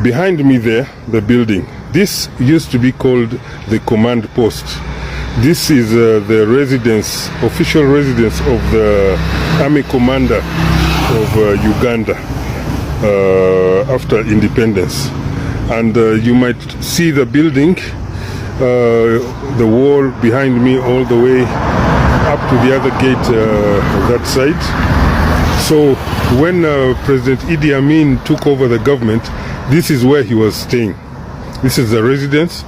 behind me there, the building, this used to be called the command post. This is the residence, official residence of the army commander of Uganda after independence. And you might see the building, the wall behind me all the way up to the other gate that side. So when President Idi Amin took over the government, this is where he was staying. This is the residence.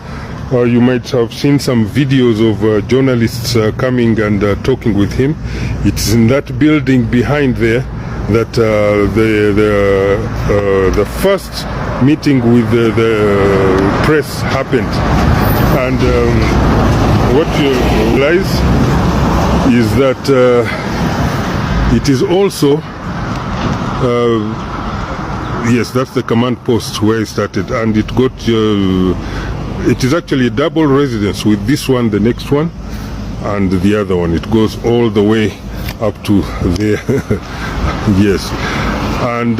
You might have seen some videos of journalists coming and talking with him. It's in that building behind there that the first meeting with the press happened. And what you realize is that it is also yes, that's the command post where it started, and it got it is actually a double residence with this one, the next one, and the other one. It goes all the way up to there. Yes. And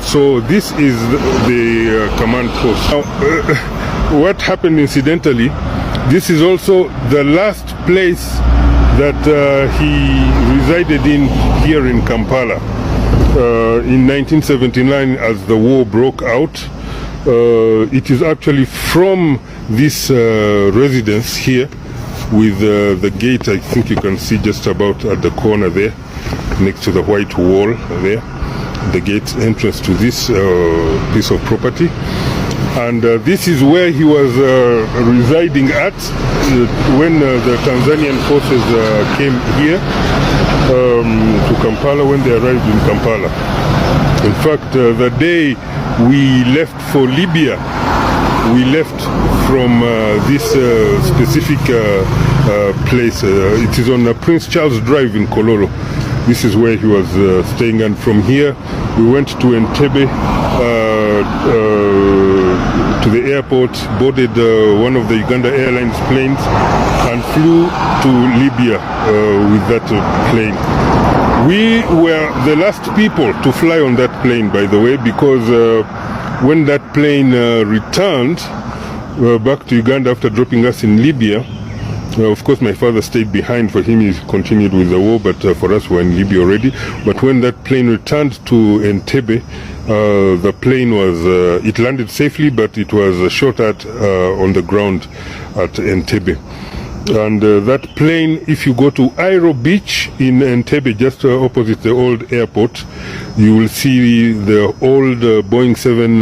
so this is the command post. Now, what happened incidentally, this is also the last place that he resided in here in Kampala. In 1979, as the war broke out, it is actually from this residence here with the gate, I think you can see just about at the corner there, next to the white wall there, the gate entrance to this piece of property. And this is where he was residing at when the Tanzanian forces came here to Kampala, when they arrived in Kampala. In fact, the day we left for Libya, we left from this specific place. It is on Prince Charles Drive in Kololo. This is where he was staying, and from here we went to Entebbe, to the airport, boarded one of the Uganda Airlines planes and flew to Libya with that plane. We were the last people to fly on that plane, by the way, because when that plane returned back to Uganda after dropping us in Libya, of course my father stayed behind. For him, he continued with the war, but for us we were in Libya already. But when that plane returned to Entebbe, the plane was, it landed safely, but it was shot at on the ground at Entebbe. And that plane, if you go to Aero Beach in Entebbe, just opposite the old airport, you will see the old Boeing 7